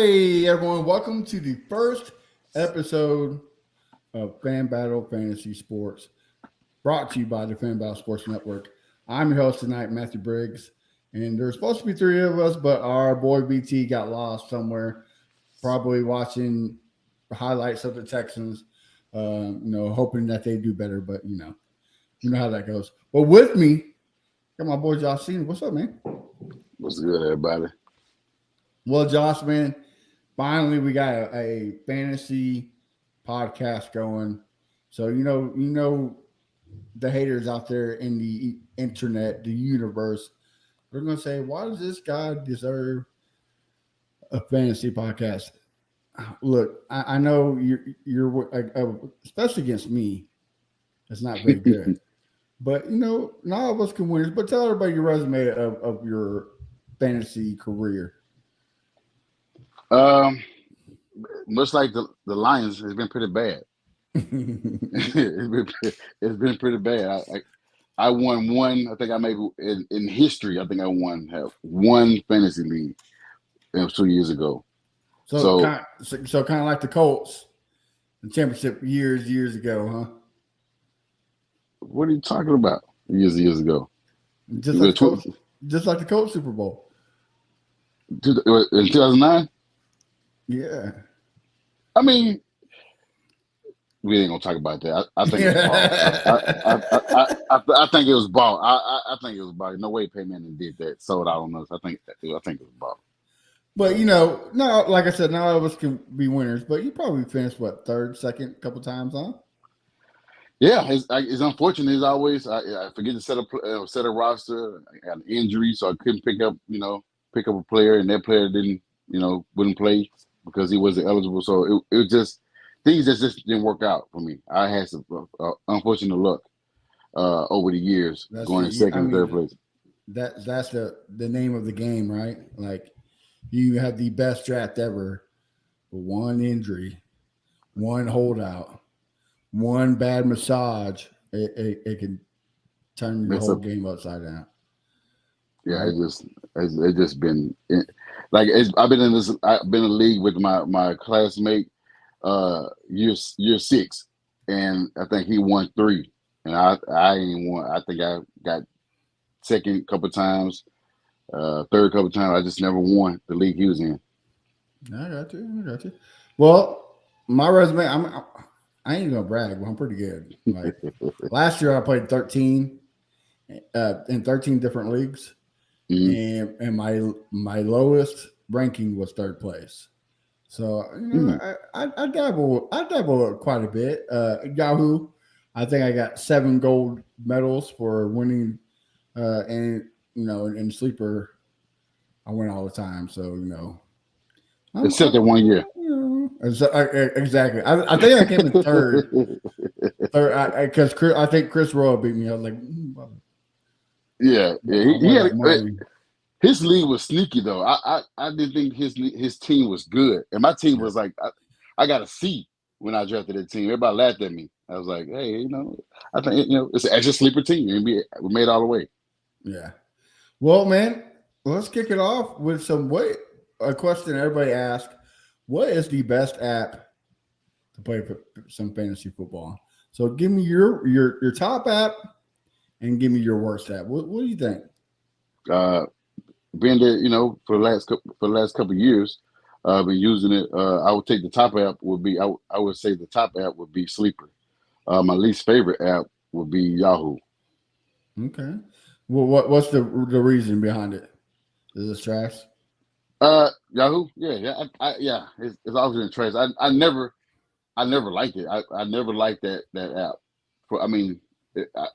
Hey everyone, welcome to the first episode of Fan Battle Fantasy Sports, brought to you by the Fan Battle Sports Network. I'm your host tonight, Matthew Briggs, and there's supposed to be three of us, but our boy BT got lost somewhere, probably watching highlights of the Texans. Hoping that they do better, but you know how that goes. But with me, got my boy Josh Cena. What's up, man? What's good, everybody? Well, Josh, man, finally we got a fantasy podcast going. So you know the haters out there in the internet, the universe, they're gonna say, why does this guy deserve a fantasy podcast? Look, I know you're especially against me. It's not very good, but not all of us can win. But tell everybody your resume of your fantasy career. Um, Much like the Lions, it's been pretty bad. It's been pretty bad. I won one. I think I maybe in history. I think I have one fantasy league. It was 2 years ago. So So kind of like the Colts, the championship years ago, huh? what are you talking about? Years ago. Just It like was the Colts, just like the Colts Super Bowl. it was in 2009. Yeah. I mean, we ain't gonna talk about that. I think it was ball. I think it was ball. I think it was ball. No way Peyton Manning did that. Sold out on us. I think it was ball. But no, like I said, not all of us can be winners. But you probably finished what, third, second, couple times, huh? Yeah, it's unfortunate. As always, I forget to set a roster. I got an injury, so I couldn't pick up a player, and that player wouldn't play because he wasn't eligible. So it was just things just didn't work out for me. I had some unfortunate luck over the years, That's going in the. I second and third mean, place. that's the name of the game, right? Like you have the best draft ever, but one injury, one holdout, one bad massage, it can turn your Mess whole up. game upside down, Yeah, right? it's just been I've been in this. I've been in a league with my classmate year six, and I think he won three, and I ain't won. I think I got second couple times, third couple times. I just never won the league he was in. I got you. I got you. Well, my resume, I ain't gonna brag, but I'm pretty good. Like last year, I played 13 in 13 different leagues, Mhm. and my lowest ranking was third place. So Mm. I dabble quite a bit. Yahoo, I think I got 7 gold medals for winning, and in sleeper, I win all the time. So Except that one year. exactly. I think I came in third. Third, because I think Chris Roy beat me. I was like, Yeah. I He won had like money. his league was sneaky though. I didn't think his team was good, and my team Yeah, was like I got a C when I drafted that team. Everybody laughed at me. I was like, hey, I think it's an extra sleeper team, and we made it all the way. yeah. Well, man, let's kick it off with a question everybody asks: what is the best app to play some fantasy football? So, give me your top app and give me your worst app. What do you think? Uh, Being there, for the last couple of years, been using it. I would take the top app would be I would say the top app would be Sleeper. My least favorite app would be Yahoo. Okay. Well, what's the reason behind it? Is it trash? Yahoo, yeah. It's always been trash. I never liked it. I never liked that app. I mean,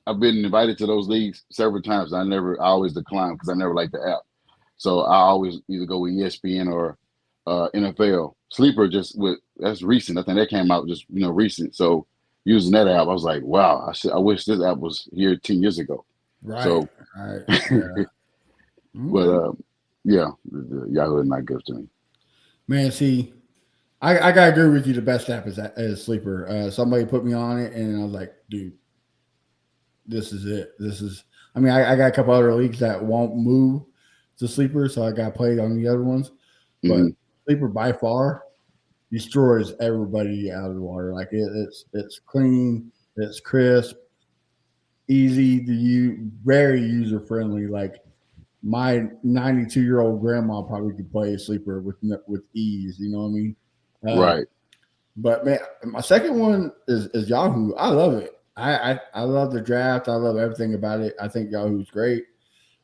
I've been invited to those leagues several times. I always decline because I never liked the app. So I always either go with ESPN or NFL. Sleeper that's recent. I think that came out just recent. So using that app, I was like, wow. I wish this app was here 10 years ago. Right. So, Right. Yeah. but Okay. yeah, the Yahoo is not good to me. Man, see, I gotta agree with you. The best app is Sleeper. Somebody put me on it, and I was like, dude, this is it. This is. I mean, I got a couple other leagues that won't move to Sleeper, so I got played on the other ones. But Mhm. Sleeper by far destroys everybody out of the water. Like it's clean, it's crisp, easy to use, very user friendly. Like my 92-year-old grandma probably could play a sleeper with ease. You know what I mean? Uh, Right. but man, my second one is Yahoo. I love it. I love the draft. I love everything about it. I think Yahoo's great.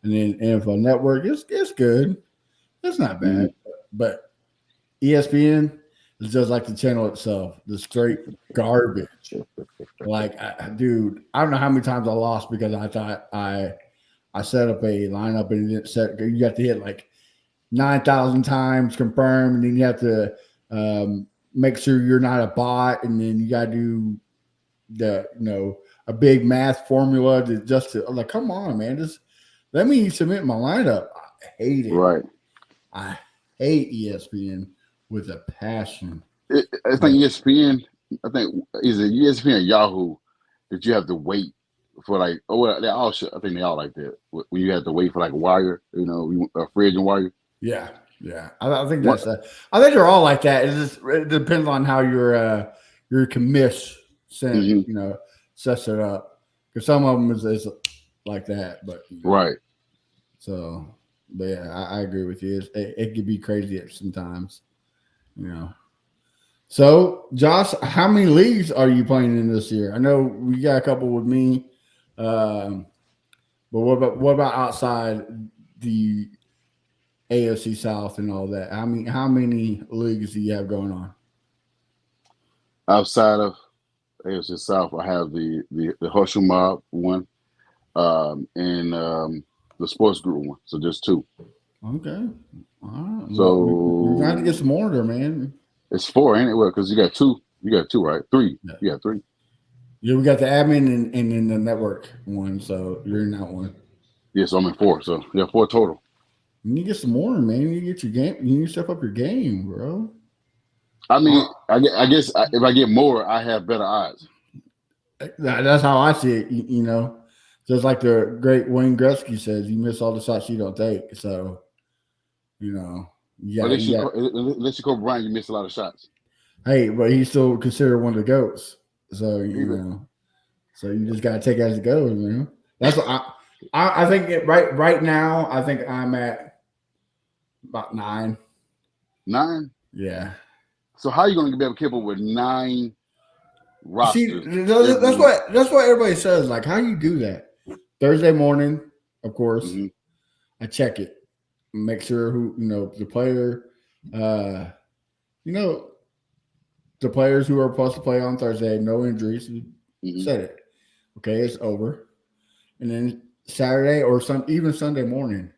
And then NFL Network, it's good. It's not Mhm. bad. But ESPN is just like the channel itself, the straight garbage. Like, dude, I don't know how many times I lost because I thought I set up a lineup and it didn't set. You have to hit like 9,000 times confirm, and then you have to make sure you're not a bot, and then you got to do a big math formula to like, come on, man, just let me submit my lineup. I hate it. Right. I hate ESPN with a passion. I think ESPN. I think is it ESPN or Yahoo that you have to wait for like. Oh, well, they all. I think they all like that. When you have to wait for like a wire, a free agent wire. Yeah, yeah. I think What? I think they're all like that. It depends on how your commish sent Hmm. sets it up. Because some of them is like that, but Right. so, but yeah, I agree with you. It could be crazy at sometimes, you know. So, Josh, how many leagues are you playing in this year? I know we got a couple with me, um, but what about outside the AFC South and all that? How many leagues do you have going on? Outside of AFC South, I have the Hustle Mob one, and the Sports Group one. So just two. Okay, all right. Well, we're gonna have to get So some order, man. it's four, ain't it? Well, because you got two. You got two, right? Three. Yeah, You got three. yeah. We got the admin and then the network one, so you're in that one. Yeah, so I'm in four. So yeah, four total. You need to get some more, man. You need to get your game. You need to step up your game, bro. I mean, I guess if I get more, I have better odds. That's how I see it. Just like the great Wayne Gretzky says, you miss all the shots you don't take. So you know, you got. Unless you Kobe Bryant, you miss a lot of shots. Hey, but he's still considered one of the goats. So Either. so you just got to take it as it goes, man. That's what I think. Right now, I think I'm at about 9. 9. Yeah. So how are you going to be able to keep up with 9 See, rosters every that's week? what everybody says. Like, how you do that? Thursday morning, of course, Hmm. I check it, make sure who the player, uh, you know the players who are supposed to play on Thursday, no injuries. Hmm. Said it. Okay, it's over, and then Saturday or even Sunday morning,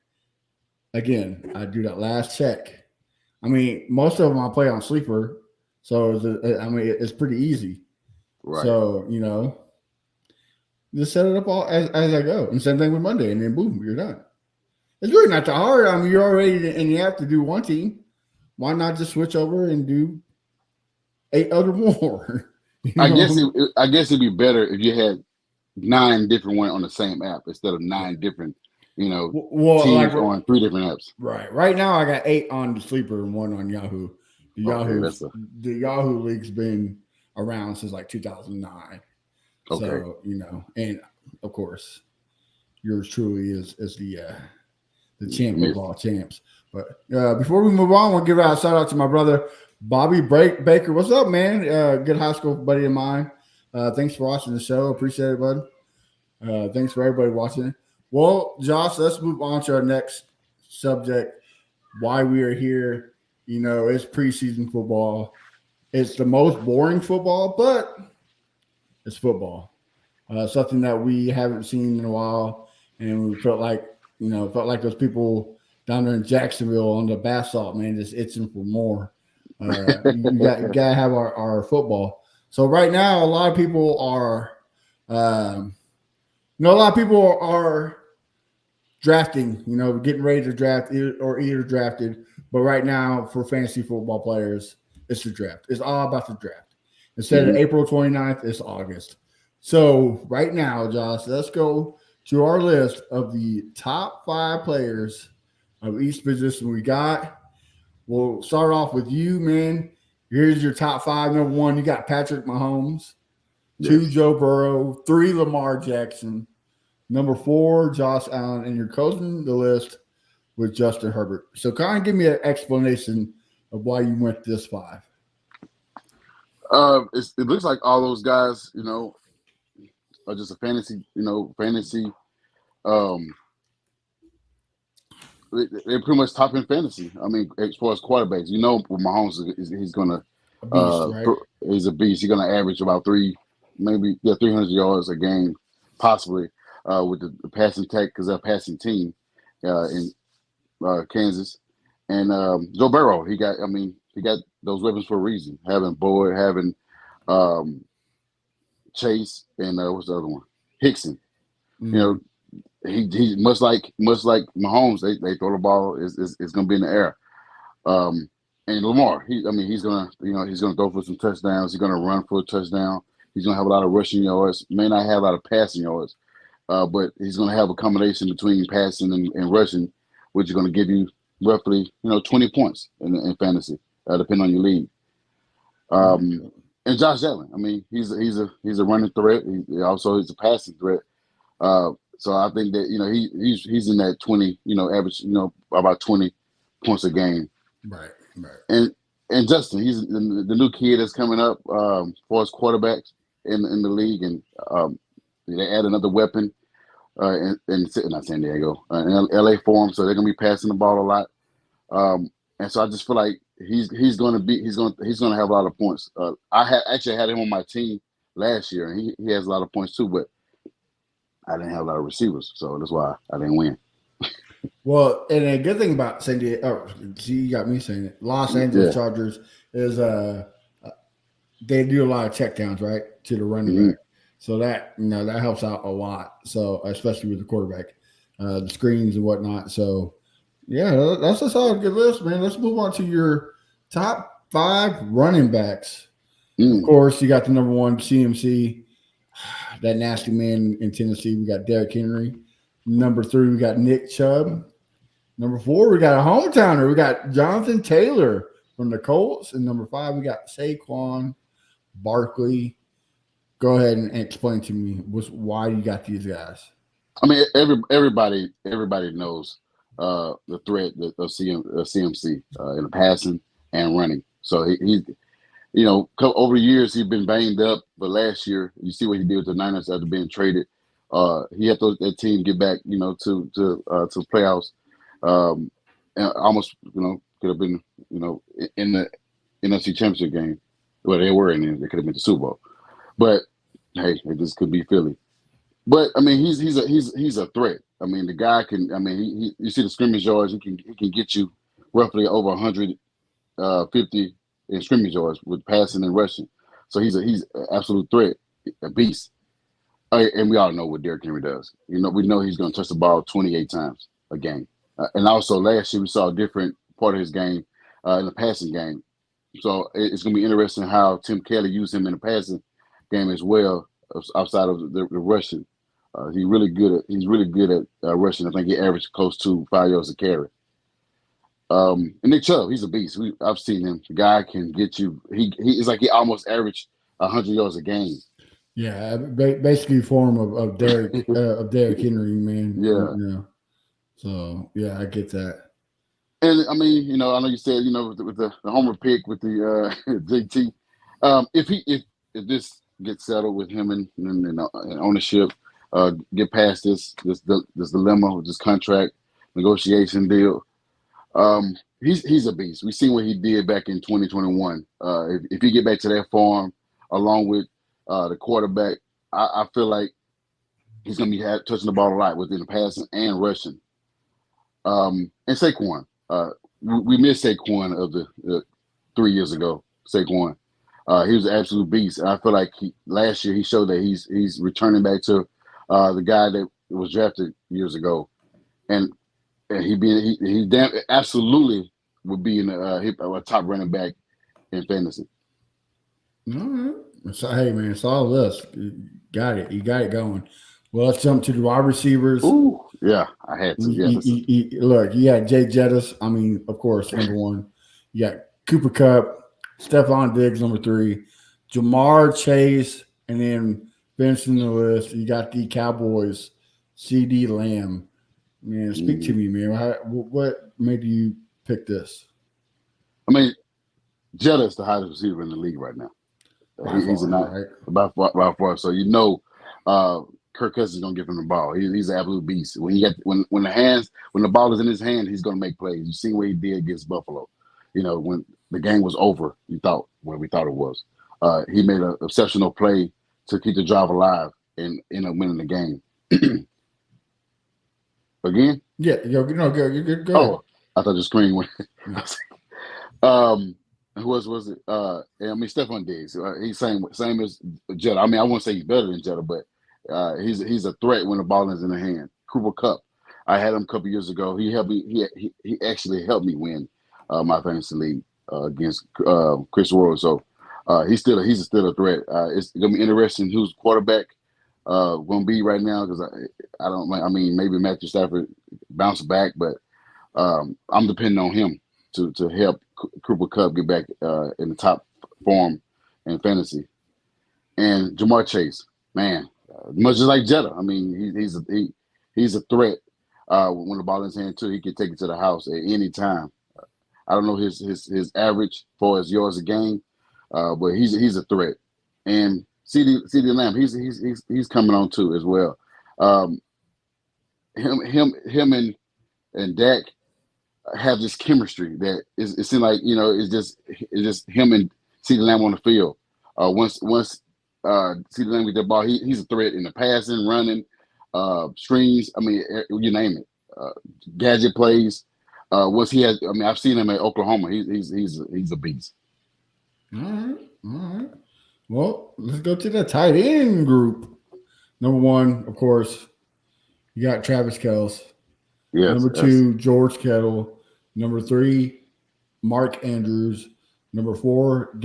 again, I do that last check. I mean, most of them I play on sleeper, so it's pretty easy. Right. So just set it up all as I go, and same thing with Monday, and then boom, you're done. It's really not that hard. I mean, you're already and you have to do one team. Why not just switch over and do 8 other more? I guess I guess it'd be better if you had 9 different ones on the same app instead of 9 different, Well, like teams on 3 different apps. right now, I got 8 on the sleeper and 1 on Yahoo. The Okay, Yahoo League's been around since like 2009. okay. So and of course, yours truly is the champ of all champs. But before we move on, we'll give out a shout out to my brother Bobby Baker. What's up, man? Good high school buddy of mine. Thanks for watching the show. Appreciate it, bud. Thanks for everybody watching. Well, Josh, let's move on to our next subject. Why we are here. It's preseason football. It's the most boring football, but it's football. Something that we haven't seen in a while, and we felt like those people down there in Jacksonville on the bath salt, man, just itching for more. You got to have our football. So right now, a lot of people are, drafting. Getting ready to draft or either drafted. But right now, for fantasy football players, it's the draft. It's all about the draft. Instead of April 29th, it's August. So right now, Josh, let's go to our list of the top 5 players of each position we got. We'll start off with you, man. Here's your top five. Number one, you got Patrick Mahomes. Two, Yes. Joe Burrow. Three, Lamar Jackson. Number four, Josh Allen. And you're closing the list with Justin Herbert. So kind of give me an explanation of why you went this five. It looks like all those guys, are just a fantasy. Um, they're pretty much top in fantasy. I mean, as far as quarterbacks, with Mahomes, he's gonna A beast, right? he's a beast. He's gonna average about 300 yards a game, possibly, with the passing tech because they're a passing team in Kansas. And Joe Burrow, he got those weapons for a reason. Having Boyd, having Chase, and what's the other one? Hickson. Mm. He much like Mahomes, they throw the ball is going to be in the air. And Lamar, he's gonna throw for some touchdowns. He's gonna run for a touchdown. He's gonna have a lot of rushing yards. May not have a lot of passing yards, but he's gonna have a combination between passing and rushing, which is gonna give you roughly 20 points in fantasy, depending on your league. And Josh Allen, he's a running threat. He also is a passing threat. So I think that he's in that 20 average about 20 points a game. Right. And Justin, he's the new kid that's coming up for his quarterbacks in the league, and they add another weapon in not San Diego, in LA for him, so they're gonna be passing the ball a lot. And so I just feel like he's gonna have a lot of points. I actually had him on my team last year, and he has a lot of points too, but I didn't have a lot of receivers, so that's why I didn't win. Well, and a good thing about San Diego, you got me saying it. Los Angeles Chargers is they do a lot of checkdowns, right, to the running back. So that that helps out a lot. So especially with the quarterback, the screens and whatnot. So yeah, that's a solid good list, man. Let's move on to your top five running backs. Of course, you got the number one CMC, that nasty man in Tennessee. We got Derrick Henry. Number three, we got Nick Chubb. Number four, we got a hometowner. We got Jonathan Taylor from the Colts. And number five, we got Saquon Barkley. Go ahead and explain to me why you got these guys. Everybody knows the threat of CMC in the passing and running. So he's over the years he's been banged up, but last year you see what he did with the Niners after being traded. He had that team get back, to playoffs, and almost, could have been, in the NFC Championship game. Well, they were in it. They could have been the Super Bowl, but hey, it just could be Philly. But he's a threat. The guy can. You see the scrimmage yards. He can get you roughly over 150 in scrimmage yards with passing and rushing. So he's an absolute threat, a beast. And we all know what Derrick Henry does. We know he's going to touch the ball 28 times a game. And also last year we saw a different part of his game in the passing game. So it's going to be interesting how Tim Kelly used him in the passing game as well, outside of the rushing. He's really good at rushing. I think he averaged close to 5 yards a carry. And Nick Chubb, he's a beast. I've seen him. The guy can get you. It's like he almost averaged 100 yards a game. Yeah, basically form of Derrick Henry, man. Yeah. So yeah, I get that. And I know you said with the homer pick with the JT. If this gets settled with him and ownership, get past this dilemma with this contract negotiation deal, he's a beast. We've seen what he did back in 2021. If he get back to that form, along with the quarterback, I feel like he's going to be touching the ball a lot within the passing and rushing. And Saquon, we missed Saquon of the 3 years ago. Saquon, he was an absolute beast, and I feel like last year he showed that he's returning back to the guy that was drafted years ago, and he absolutely would be in a top running back in fantasy. All right. So hey man, it's all this. You got it going. Well, let's jump to the wide receivers. Ooh, yeah, I had to. Yeah, look, you got Jay Jettis. Of course, number one. You got Cooper Cup, Stephon Diggs, number 3, Jamar Chase, and then finishing the list, you got the Cowboys, CD Lamb. Man, speak to me, man. What made you pick this? I mean, Jetta is the hottest receiver in the league right now. He's not right? by far. So Kirk Cousins is gonna give him the ball. He's an absolute beast. When the ball is in his hand, he's gonna make plays. You see what he did against Buffalo. When the game was over, we thought it was. He made an exceptional play to keep the drive alive and end up winning the game. Again? Yeah, you're good. Go ahead. I thought the screen went. Who else was it? Stephon Diggs. He's same as Jetta. I mean, I won't say he's better than Jetta, but he's a threat when the ball is in the hand. Cooper Kupp. I had him a couple years ago. He helped me. He actually helped me win my fantasy league against Chris Roy. So he's still a threat. It's gonna be interesting who's quarterback gonna be right now because I don't. I mean, maybe Matthew Stafford bounce back, but I'm depending on him to help Cooper Kupp get back in the top form in fantasy. And Jamar Chase, man, much like Jetta. I mean, he's a threat when the ball in his hand too. He can take it to the house at any time. I don't know his average for his yards a game, but he's a threat. And CD Lamb, he's coming on too as well. Him and Dak have this chemistry that it seems like it's just him and CD Lamb on the field. Once CD Lamb get that ball, he's a threat in the passing, running, screens. I mean, you name it. Gadget plays. Once he has, I mean, I've seen him at Oklahoma. He's a beast. All right. Well, let's go to the tight end group. Number 1, of course, you got Travis Kelce. Yes. Number 2, George Kittle. Number 3, Mark Andrews. Number 4,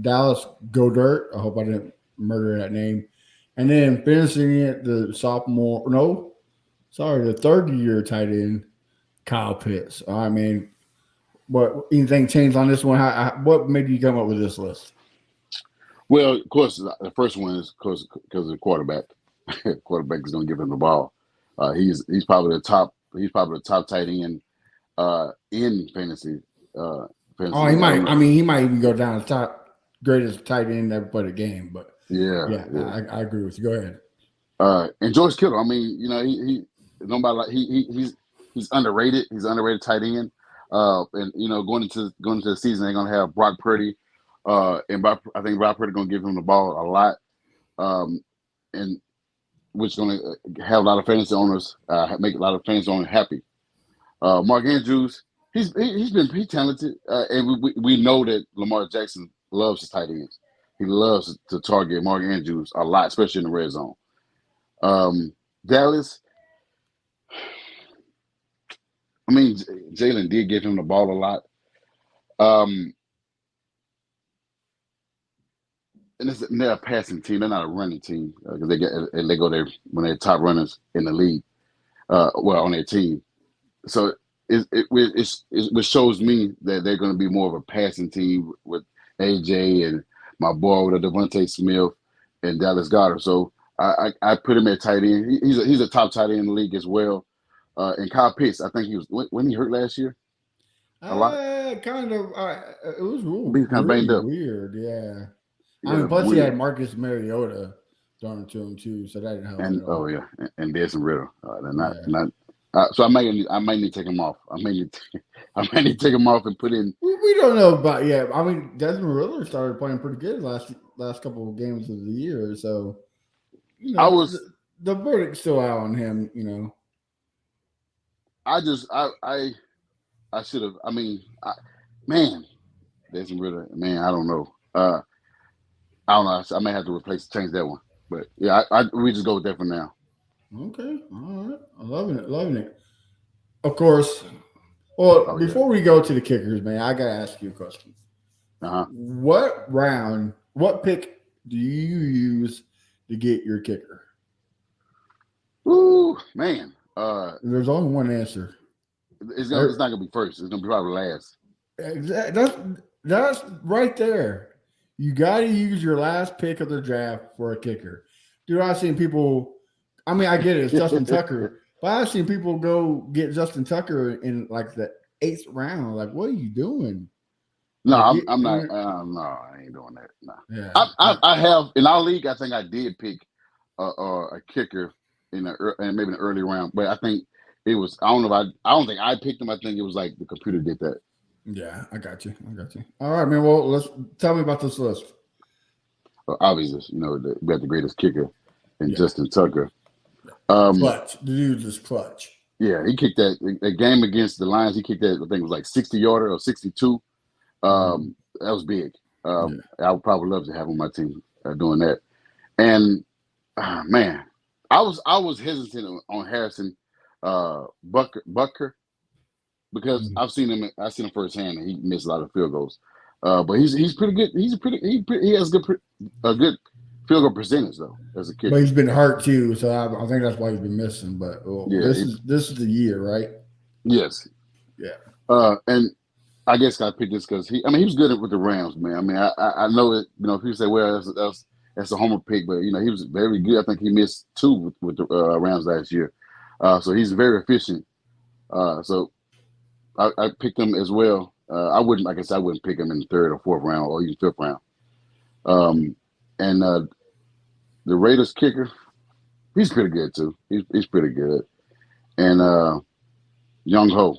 Dallas Goedert. I hope I didn't murder that name. And then finishing it, the third-year tight end, Kyle Pitts. I mean, anything changed on this one? What made you come up with this list? Well, of course, the first one is because of the quarterback. Quarterback is going to give him the ball. He's probably the top. He's probably the top tight end in fantasy. He might. I mean, he might even go down the top greatest tight end ever played a game. But yeah. I agree with you. Go ahead. And George Kittle. I mean, he nobody like he's underrated. He's an underrated tight end. And going into the season, they're going to have Brock Purdy. And I think Brock Purdy going to give him the ball a lot. And which is going to have a lot of fantasy owners, make a lot of fantasy owners happy. Mark Andrews, he's talented, and we know that Lamar Jackson loves his tight ends. He loves to target Mark Andrews a lot, especially in the red zone. Dallas, I mean, Jalen did give him the ball a lot. And they're a passing team. They're not a running team because they go there when they're top runners in the league. On their team. So it shows me that they're going to be more of a passing team with AJ and my boy with Devontae Smith and Dallas Goedert. So I put him at tight end. He's a top tight end in the league as well. And Kyle Pitts, I think he was when he hurt last year. A lot. Kind of. It was kind of banged up. Weird, yeah. I mean, plus he had Marcus Mariota throwing to him too, so that didn't help. And Desmond Riddle. So I might need to take him off. I might need to take him off and put in. We don't know about I mean, Desmond Riddle started playing pretty good last couple of games of the year, so the verdict's still out on him. I should have. I mean, Desmond Riddle. Man, I don't know. I don't know. I may have to change that one. But yeah, we just go with that for now. Okay, all right. I'm loving it. Of course. Well, before we go to the kickers, man, I gotta ask you a question. What pick do you use to get your kicker? Ooh, man. There's only one answer. It's not gonna be first. It's gonna be probably last. That's right there. You got to use your last pick of the draft for a kicker. Dude, I've seen people. I mean, I get it. It's Justin Tucker, but I've seen people go get Justin Tucker in like the 8th round. Like, what are you doing? No, Like, I'm not. No, I ain't doing that. No, yeah. I have in our league. I think I did pick a kicker in maybe an early round, but I think it was. I don't know. I don't think I picked him. I think it was like the computer did that. Yeah, I got you. All right, man. Well, let's tell me about this list. Obviously, we got the greatest kicker in Yeah. Justin Tucker. Clutch. The dude is clutch. Yeah, he kicked that game against the Lions. He kicked that. I think it was like 60-yarder or 62. That was big. I would probably love to have on my team doing that. And man, I was hesitant on Harrison Butker because I've seen him firsthand, and he missed a lot of field goals. But he's pretty good. He has a good field goal percentage though as a kicker. But he's been hurt too, so I think that's why he's been missing. But this is the year, right? Yes. Yeah. And I guess I picked this because he was good with the Rams, man. I mean, I know it. People say, well, that's a homer pick, but he was very good. I think he missed 2 with the Rams last year, so he's very efficient. So I picked him as well. I wouldn't pick him in the 3rd or 4th round or even 5th round. And the Raiders kicker, he's pretty good too. He's pretty good. And Young Ho.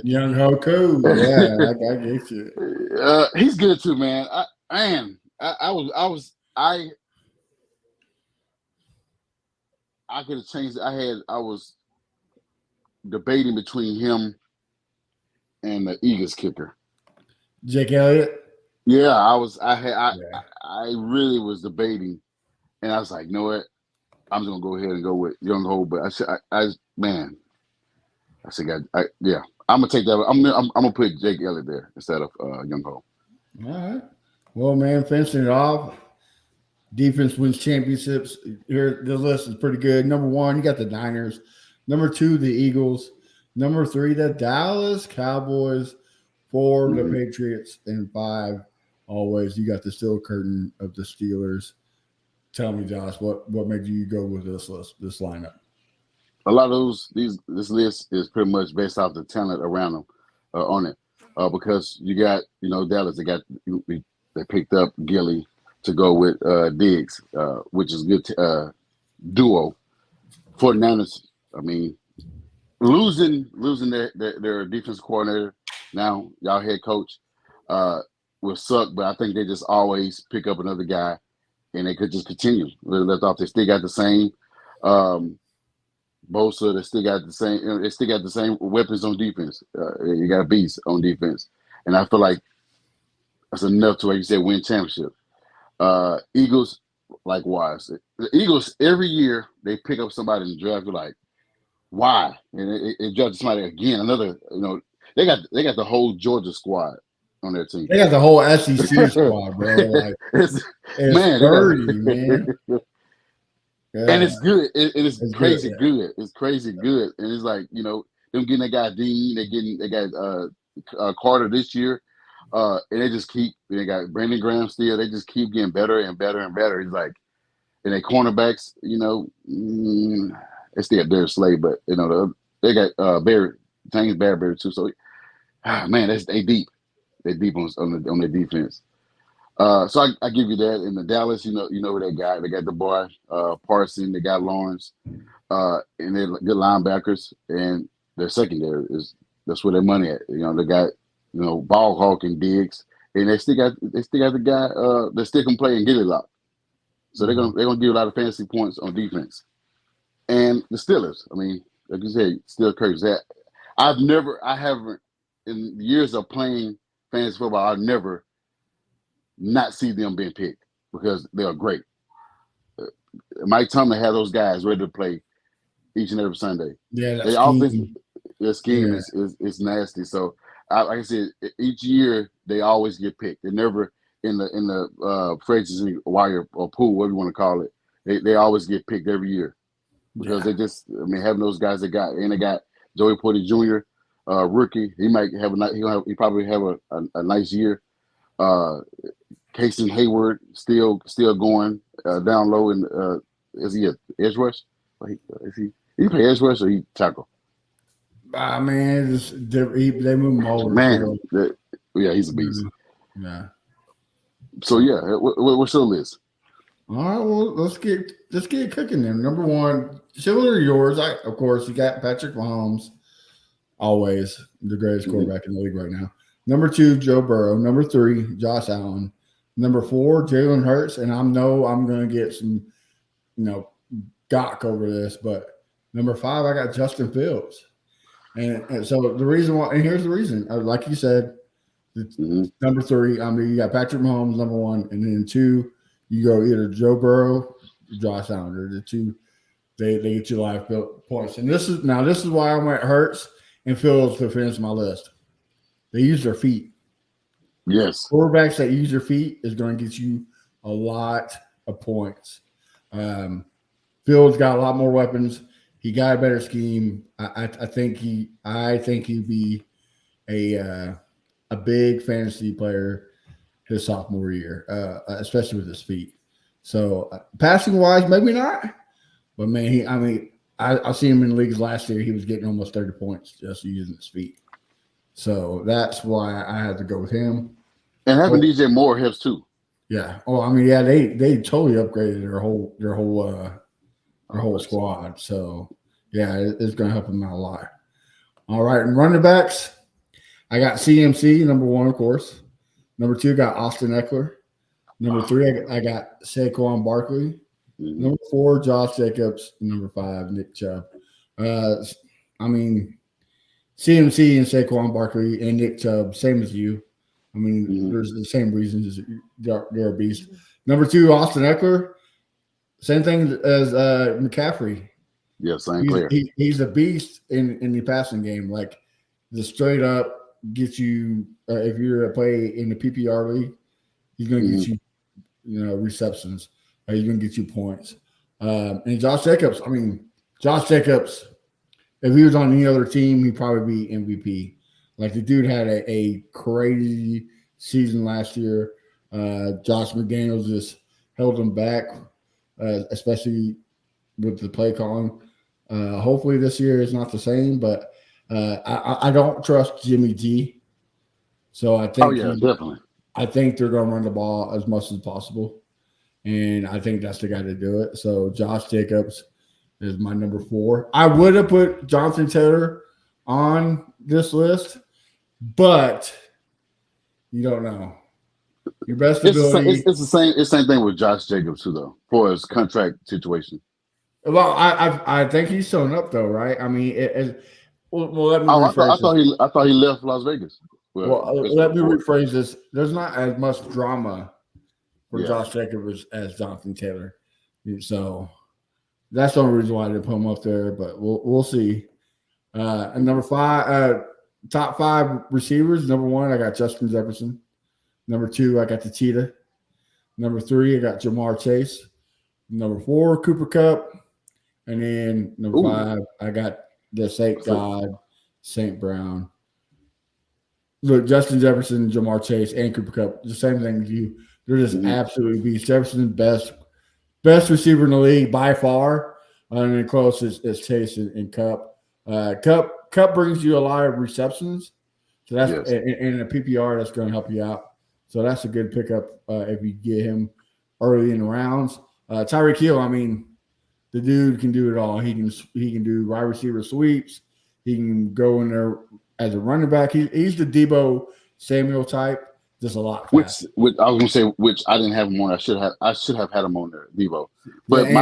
Young Hoku, yeah, I get you. He's good too, man. I could have changed it. I was debating between him and the Eagles kicker. Jake Elliott. Yeah, I really was debating, and I was like, you know what? I'm just gonna go ahead and go with Young Ho, but I'm gonna take that. I'm gonna put Jake Elliott there instead of Young Ho. All right. Well, man, finishing it off. Defense wins championships. Here, the list is pretty good. Number 1, you got the Niners. Number 2, the Eagles. Number 3, the Dallas Cowboys. 4, the Patriots, and 5, always you got the steel curtain of the Steelers. Tell me, Josh, what made you go with this list, this lineup? A lot of this list is pretty much based off the talent around them on it, because you got Dallas. They picked up Gilly to go with Diggs, which is good duo. 49ers, I mean, losing their defense coordinator, now y'all head coach, will suck. But I think they just always pick up another guy, and they could just continue. Left off, they still got the same. Bosa, they still got the same. They still got the same weapons on defense. You got a beast on defense, and I feel like that's enough to, like you said, win championship. Eagles, likewise. The Eagles every year they pick up somebody in the draft. You're like, why? And it draft somebody again. Another, they got the whole Georgia squad on their team. They got the whole SEC squad, bro. Like, it's dirty, man. Yeah. And it's good. It's crazy good. It's crazy good. And it's like, them getting that guy Dean, they got Carter this year. And they got Brandon Graham still. They just keep getting better and better and better. It's like, and they cornerbacks, it's still Darius Slay, but they got James Bradbury too. So, man, they deep. They deep on their defense. So I give you that. In the Dallas, you know who they got. They got the boy Parson. They got Lawrence, and they're good linebackers. And their secondary that's where their money at. They got ball hawk and Diggs, and they still got the guy that still can play and get it locked. So they're gonna give a lot of fantasy points on defense. And the Steelers, I mean, like you said, still Kirk. I haven't in years of playing fantasy football, I've never not see them being picked because they are great. Mike Tomlin had those guys ready to play each and every Sunday. Yeah, their scheme is nasty. So, like I said, each year they always get picked. They're never in the free wire or pool, whatever you want to call it. They always get picked every year because they just, having those guys they got Joey Porter Jr. rookie. He might have he probably have a nice year. Casey Hayward still going down low. And is he a edge rush? Is he play edge rush or he tackle? I mean, they move him over. Man, yeah, he's a beast. Yeah. So yeah, what's your list? All right, well, let's get it cooking then. Number one, similar to yours, of course, you got Patrick Mahomes, always the greatest quarterback in the league right now. Number two, Joe Burrow. Number three, Josh Allen. Number four, Jalen Hurts, and I'm going to get some, gawk over this, but number five, I got Justin Fields. And so the reason why, and here's the reason, like you said, number three, you got Patrick Mahomes, number one, and then two, you go either Joe Burrow or Josh Allen. Or the two, they get you live points. And this is why I went Hurts and Fields to finish my list. They use their feet. Yes. Quarterbacks that use their feet is going to get you a lot of points. Fields got a lot more weapons. He got a better scheme. I think he'd be a big fantasy player his sophomore year, especially with his feet. So passing wise, maybe not, but man, I see him in leagues last year. He was getting almost 30 points just using his feet. So that's why I had to go with him. And having DJ Moore helps too. Yeah. Oh, yeah, they totally upgraded their whole squad. So yeah, it's going to help them out a lot. All right, and running backs, I got CMC number one, of course. Number two, got Austin Eckler. Number three, I got Saquon Barkley. Number four, Josh Jacobs. Number five, Nick Chubb. CMC and Saquon Barkley and Nick Chubb, same as you. There's the same reasons. They're a beast. Number two, Austin Eckler. Same thing as McCaffrey. Yeah, same player. He's a beast in the passing game. Like the straight up gets you. If you're a play in the PPR league, he's going to get you, receptions. He's going to get you points. And Josh Jacobs. If he was on any other team, he'd probably be MVP. Like the dude had a crazy season last year. Josh McDaniels just held him back, especially with the play calling. Hopefully this year is not the same, but I don't trust Jimmy G. So I think definitely. I think they're going to run the ball as much as possible, and I think that's the guy to do it. So Josh Jacobs is my number four. I would have put Jonathan Taylor on this list, but you don't know. Your best ability. It's the same thing with Josh Jacobs too, though, for his contract situation. Well, I think he's shown up though, right? Let me rephrase I thought he left Las Vegas. Let me rephrase this. There's not as much drama for Josh Jacobs as Jonathan Taylor, so that's the only reason why I didn't put him up there. But we'll see. And number five, top five receivers. Number one, I got Justin Jefferson. Number two, I got the Cheetah. Number three, I got Jamar Chase. Number four, Cooper Kupp. And then number five, I got the St. God, St. Brown. Look, Justin Jefferson, Jamar Chase, and Cooper Kupp, the same thing as you. They're just absolutely beast. Jefferson's best receiver in the league by far. And then close is Chase and Kupp. Kupp brings you a lot of receptions. So that's in a PPR, that's going to help you out. So that's a good pickup if you get him early in the rounds. Tyreek Hill, the dude can do it all. He can do wide receiver sweeps. He can go in there as a running back. He's the Deebo Samuel type, just a lot faster. Which I was going to say, which I didn't have him on. I should have had him on there, Deebo. But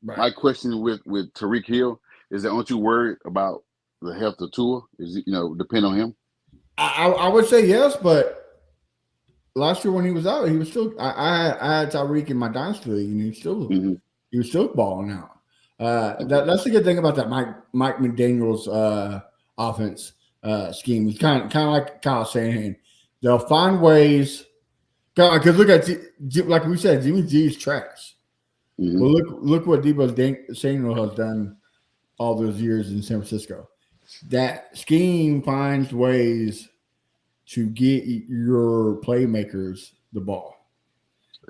my question with Tyreek Hill is that, aren't you worried about the health of Tua? Is it, depend on him? I would say yes, but last year when he was out, he was still. I had Tyreek in my dynasty league, and he was still balling out. That's the good thing about that Mike McDaniel's offense scheme. It's kind of like Kyle Shanahan. They'll find ways. Because look at like we said, Jimmy G is trash. Well, look what Deebo Samuel has done all those years in San Francisco. that scheme finds ways to get your playmakers the ball.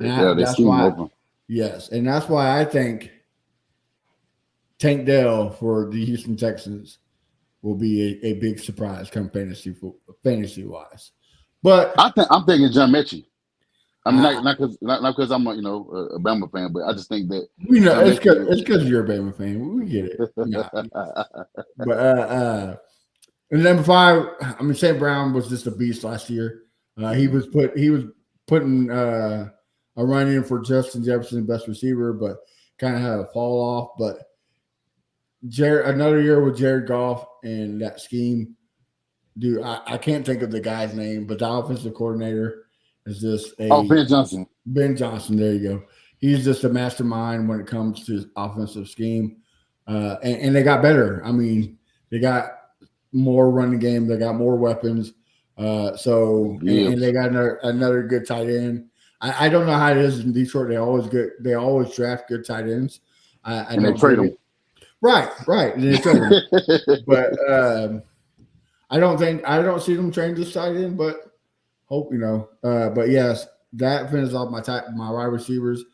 Yeah, they That's scheme why, open. yes, and that's why I think Tank Dell for the Houston Texans will be a big surprise come fantasy wise. But I'm thinking John Mechie. I mean, I, not because I'm a Bama fan, but I just think that we know John Mechie. it's because you're a Bama fan. We get it. Nah. But and number 5, I mean, St. Brown was just a beast last year. He was putting a run in for Justin Jefferson, best receiver, but kind of had a fall off. But another year with Jared Goff and that scheme, dude. I can't think of the guy's name, but the offensive coordinator is just Ben Johnson. Ben Johnson. There you go. He's just a mastermind when it comes to offensive scheme, and they got better. I mean, they got more running game. They got more weapons. And they got another good tight end. I don't know how it is in Detroit. They always draft good tight ends. And they trade them. Right. And they trade them. But I don't see them train this tight end. But hope But yes, that finishes off my wide receivers.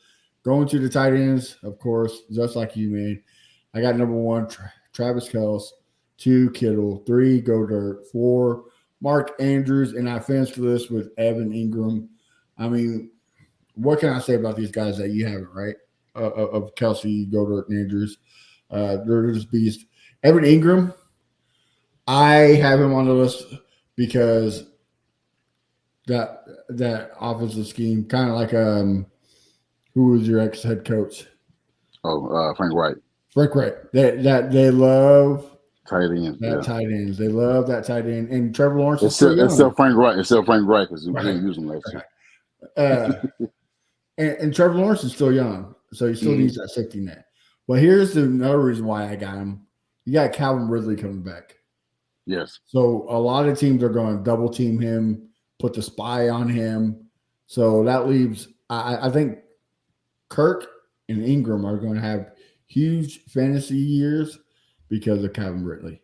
Going to the tight ends, of course, just like you, man. I got number 1, Travis Kelce. 2, Kittle. 3, Goddard. 4, Mark Andrews. And I finished this with Evan Ingram. I mean, what can I say about these guys that you haven't, right? Of Kelce, Goddard, and Andrews. They're just beasts. Evan Ingram, I have him on the list because that offensive scheme, kind of like who was your ex-head coach? Frank Wright. Frank Wright. They love tight ends. Tight ends. They love that tight end. And Trevor Lawrence is except Frank Wright. Except Frank Wright because we didn't use him last year. And Trevor Lawrence is still young, so he still needs that safety net. But here's another reason why I got him. You got Calvin Ridley coming back. Yes. So a lot of teams are going to double team him, put the spy on him. So that leaves, I think Kirk and Ingram are going to have huge fantasy years because of Calvin Ridley.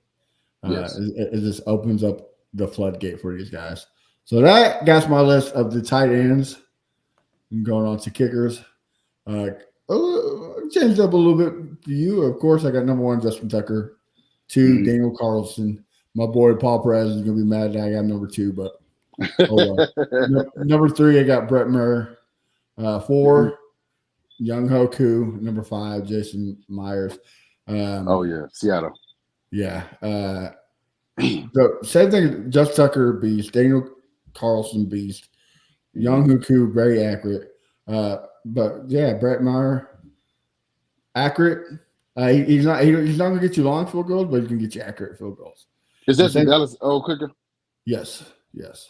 Yes. It just opens up the floodgate for these guys. So that's my list of the tight ends. I'm going on to kickers. Changed up a little bit for you. Of course, I got number 1, Justin Tucker. 2, Daniel Carlson. My boy Paul Perez is going to be mad that I got number 2, but hold on. Number 3, I got Brett Maher. 4, Young Hoku. Number 5, Jason Myers. Seattle. Yeah. So same thing. Justin Tucker, beast. Daniel Carlson, beast. Young Hoku, very accurate. But yeah, Brett Maher, accurate. He's not going to get you long field goals, but he can get you accurate field goals. Is that the Dallas kicker? Yes.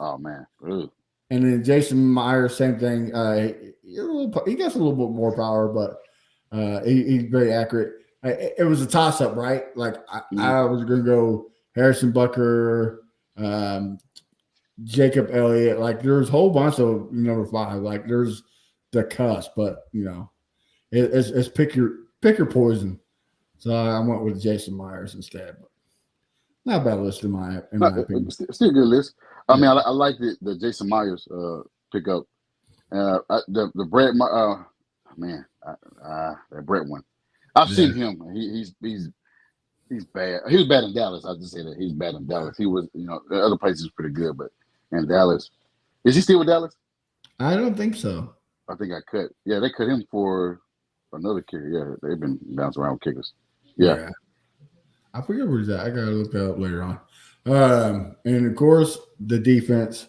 Oh man. Ugh. And then Jason Myers, same thing. He gets a little bit more power, but he's very accurate. It was a toss up, right? Like I was going to go Harrison Butker, Jacob Elliott. Like there's a whole bunch of number 5. Like there's the cusp, but it's pick your poison. So I went with Jason Myers instead. But not a bad list in my opinion. Still a good list. I mean, I like the Jason Myers pickup. The Brett that Brett one. I've seen him. He's bad. He was bad in Dallas. I'll just say that he's bad in Dallas. He was, the other places was pretty good, but in Dallas, is he still with Dallas? I don't think so. I think I cut. Yeah, they cut him for another kicker. Yeah, they've been bouncing around with kickers. Yeah. I forget where he's at. I gotta look that up later on. And of course, the defense.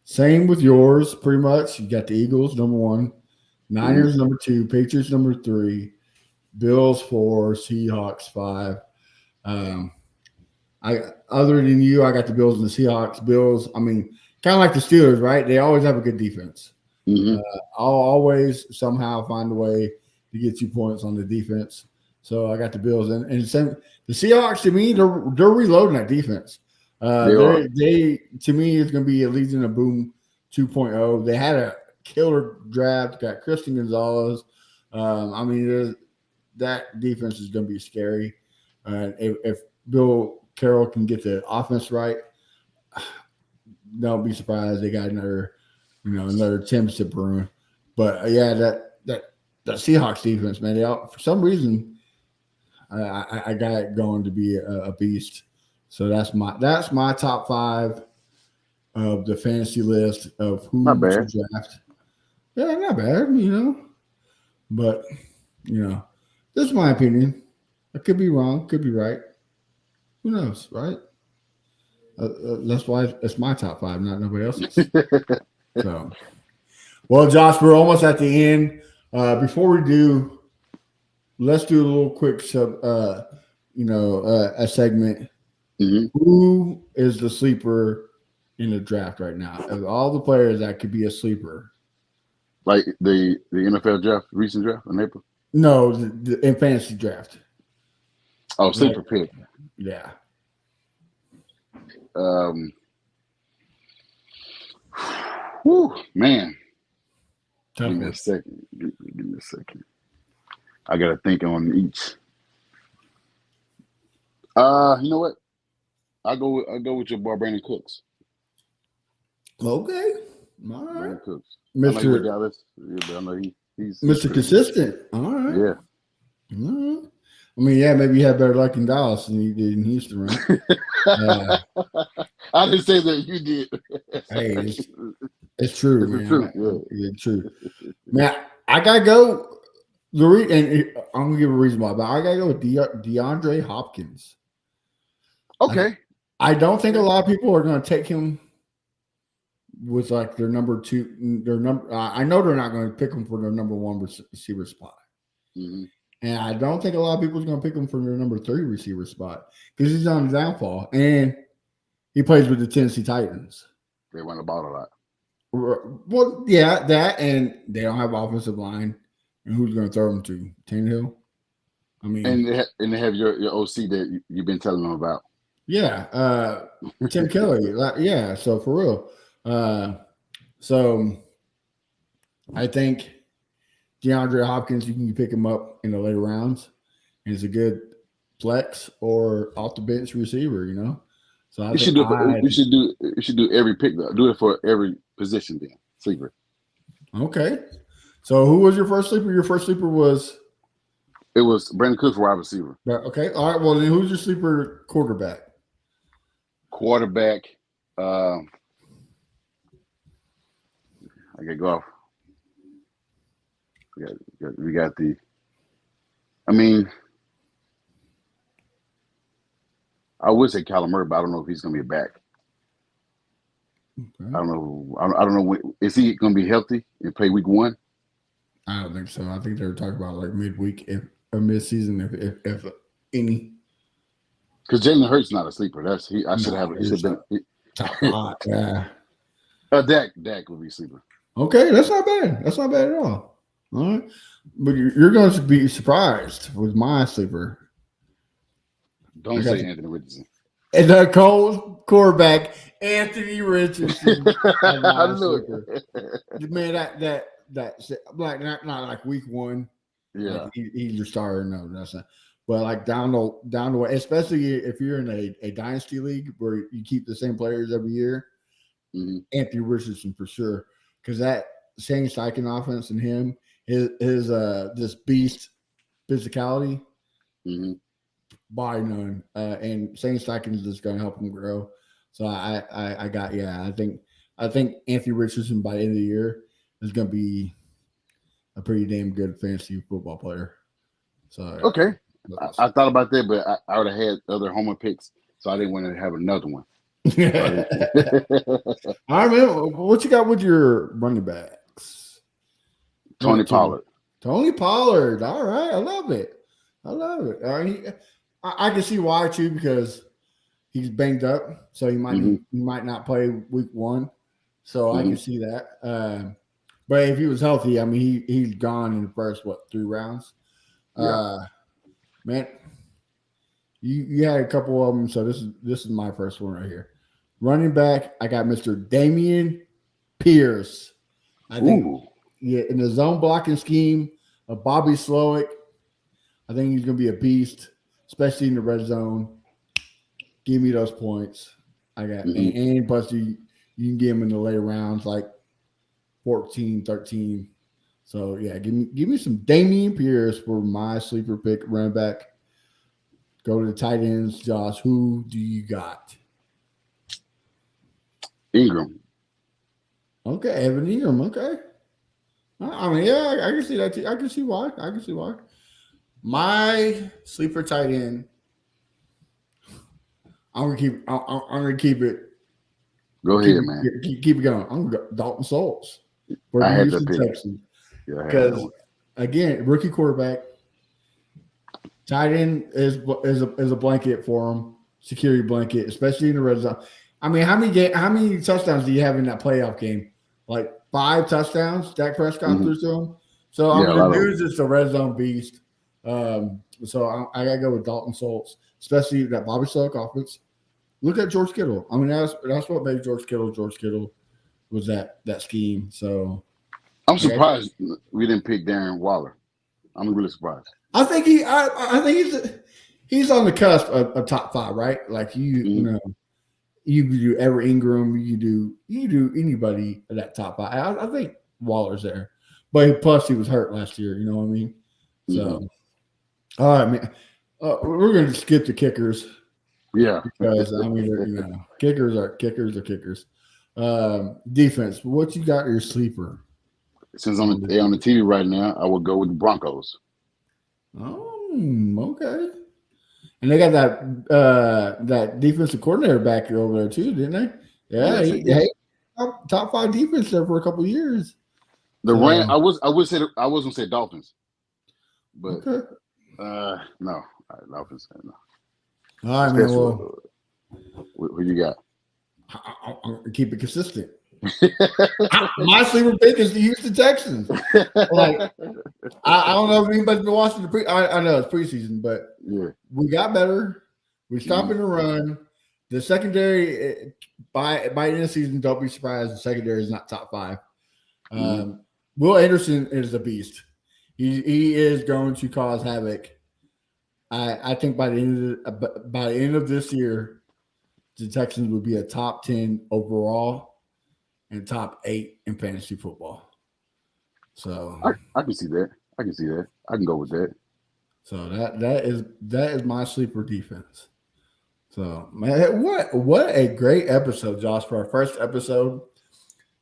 Same with yours, pretty much. You got the Eagles, number 1, Niners, number 2, Patriots, number 3, Bills 4, Seahawks 5. Other than you, I got the Bills and the Seahawks. Bills, I mean, kind of like the Steelers, right? They always have a good defense. I'll always somehow find a way to get 2 points on the defense. So I got the Bills and the Seahawks. To me, they're reloading that defense. They to me is going to be a Legion of Boom 2.0. They had a killer draft. Got Christian Gonzalez. I mean, that defense is going to be scary. If Bill Carroll can get the offense right, don't be surprised they got another championship brewing. But yeah, that Seahawks defense, man, for some reason I got it going to be a beast. So that's my top 5 of the fantasy list of who Not to bad. draft. Yeah, not bad. But this is my opinion. I could be wrong, could be right. Who knows, right? That's why it's my top 5, not nobody else's. So, well, Josh, we're almost at the end. Before we do, let's do a little quick a segment. Mhm. Who is the sleeper in the draft right now? Of all the players that could be a sleeper. Like the NFL draft, recent draft in April. No, in fantasy draft. Oh, sleeper pick. Yeah. Whew, man. Tough Give me one. a second. Give me a second. I gotta think on each. You know what? I go with your boy Brandon Cooks. Okay. All Brandon right. Cooks. I know he with Mr. Dallas. Yeah, but I know he's Mr. pretty Consistent. All right. good. Yeah. All right. I mean, yeah, maybe you had better luck in Dallas than you did in Houston, right? Yeah. I didn't say that, you did. Hey, it's true, It's the man. truth, yeah. It's true. Man, I gotta go. And I'm gonna give a reason why, but I gotta go with DeAndre Hopkins. Okay. I don't think a lot of people are gonna take him with like their number 2. I know they're not going to pick him for their number 1 receiver spot. Mm-hmm. And I don't think a lot of people are going to pick him for their number 3 receiver spot because he's on the downfall. And he plays with the Tennessee Titans. They run the ball a lot. Well, yeah, that, and they don't have offensive line. And who's going to throw them to? Tannehill? I mean, and they have your OC that you've been telling them about. Yeah, Tim Kelly. Yeah, so for real. So I think DeAndre Hopkins, you can pick him up in the later rounds, and he's a good flex or off the bench receiver. So You should do every pick though. Do it for every position then. Sleeper. Okay. So who was your first sleeper? Your first sleeper was. It was Brandon Cooks, wide receiver. Okay. All right. Well, then who's your sleeper quarterback? Quarterback. I gotta go off. We got the. I mean, I would say Kyler Murray, but I don't know if he's gonna be back. Okay. I don't know. I don't know when, is he gonna be healthy and play week 1? I don't think so. I think they were talking about like midweek or mid-season, if any. Because Jalen Hurts not a sleeper. I should have. He should been. Yeah. Dak would be a sleeper. Okay, that's not bad. That's not bad at all. All right, but you're going to be surprised with my sleeper. Don't say Anthony Richardson. And the Colts quarterback, Anthony Richardson. I knew it. Man, that like not like week 1. Yeah, like he's your starter. No, that's not. But like down the way, especially if you're in a dynasty league where you keep the same players every year, Anthony Richardson for sure. Because that Shane Steichen offense and him, his this beast physicality, by none. And Shane Steichen is just going to help him grow. So I think Anthony Richardson by the end of the year is going to be a pretty damn good fantasy football player. So okay, I thought about that, but I would have had other homer picks, so I didn't want to have another one. All right, man. What you got with your running backs? Tony Pollard. Tony Pollard. All right, I love it. All right, I can see why too, because he's banged up, so he might not play week 1. So I can see that. But if he was healthy, I mean, he's gone in the first 3 rounds. Yeah. Man, you had a couple of them, so this is my first one right here. Running back, I got Mr. Dameon Pierce. I think in the zone blocking scheme of Bobby Slowick, I think he's going to be a beast, especially in the red zone. give me those points. I got and plus you can get them in the later rounds like 14, 13. So yeah, give me some Dameon Pierce for my sleeper pick running back. Go to the tight ends, Josh. Who do you got? Ingram. Okay, Evan Ingram. Okay. I mean, yeah, I can see that too. I can see why. My sleeper tight end. I'm gonna keep it. Go ahead, man. Keep it going. I'm gonna go Dalton Schultz for I the had to Houston pick. Texans. Yeah, Because again, rookie quarterback, tight end is a blanket for him, security blanket, especially in the red zone. I mean, how many touchdowns do you have in that playoff game? Like 5 touchdowns. Dak Prescott threw to him. So I mean, the dude's just a red zone beast. So I gotta go with Dalton Schultz, especially that Bobby Selleck offense. Look at George Kittle. I mean, that's what made George Kittle was that scheme. So I'm surprised we didn't pick Darren Waller. I'm really surprised. I think he's on the cusp of top 5, right? Like you know, you do Everett Ingram, you do anybody at that top 5. I think Waller's there, but plus he was hurt last year. You know what I mean? So, all right, man. We're gonna skip the kickers. Yeah, because I mean, kickers are kickers. Defense. What you got your sleeper? Since on the TV right now, I would go with the Broncos. Oh, okay. And they got that defensive coordinator back over there too, didn't they? Yeah, he top 5 defense there for a couple of years. The Rams. I was gonna say Dolphins, but no, Dolphins. No. All right, man. Well, who you got? I'll keep it consistent. My sleeper pick is the Houston Texans. Like, I don't know if anybody's been watching I know it's preseason, but we got better. We're stopping the run. The secondary, by the end of the season, don't be surprised the secondary is not top 5. Will Anderson is a beast. He is going to cause havoc. I think by the end of this year, the Texans would be a top 10 overall and top 8 in fantasy football. So I can see that. I can go with that. So that is my sleeper defense. So man, what a great episode, Josh, for our first episode.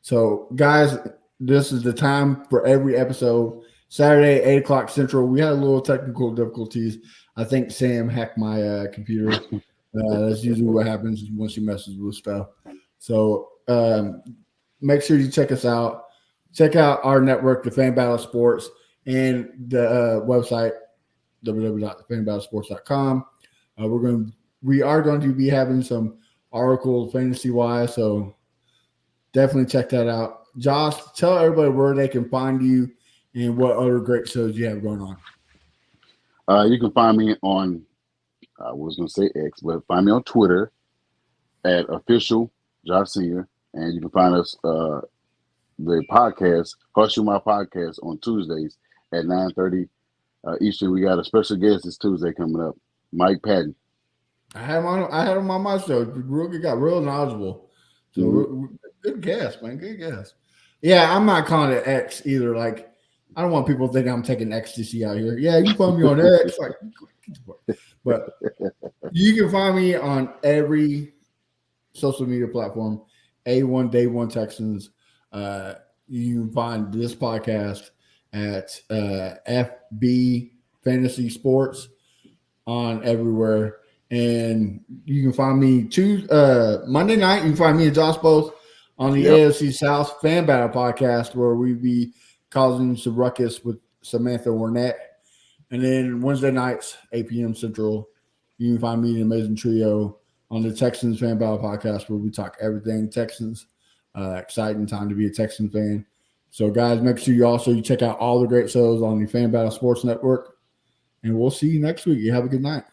So guys, this is the time for every episode. Saturday, 8:00 Central. We had a little technical difficulties. I think Sam hacked my computer. That's usually what happens once you messes with stuff. So make sure you check us out. Check out our network, the Fan Battle Sports, and the website, www.fanbattlesports.com. We are going to be having some articles fantasy-wise, so definitely check that out. Josh, tell everybody where they can find you and what other great shows you have going on. You can find me on, I was going to say X, but find me on Twitter at official Josh Senior, and you can find us the podcast, Hush You My Podcast, on Tuesdays at 9:30 Eastern. We got a special guest this Tuesday coming up, Mike Patton. I had him on my show. He got real knowledgeable. So good guess, man. Good guess. Yeah, I'm not calling it X either. Like, I don't want people to think I'm taking ecstasy out here. Yeah, you find me on X. Like, but you can find me on every social media platform. A1 Day 1 Texans. You can find this podcast at FB Fantasy Sports on everywhere. And you can find me Monday night. You can find me and Josh both on the AFC South Fan Battle Podcast, where we be causing some ruckus with Samantha Warnett. And then Wednesday nights, 8 p.m. Central, you can find me and Amazing Trio on the Texans Fan Battle Podcast, where we talk everything Texans. Exciting time to be a Texan fan. So, guys, make sure you check out all the great shows on the Fan Battle Sports Network. And we'll see you next week. You have a good night.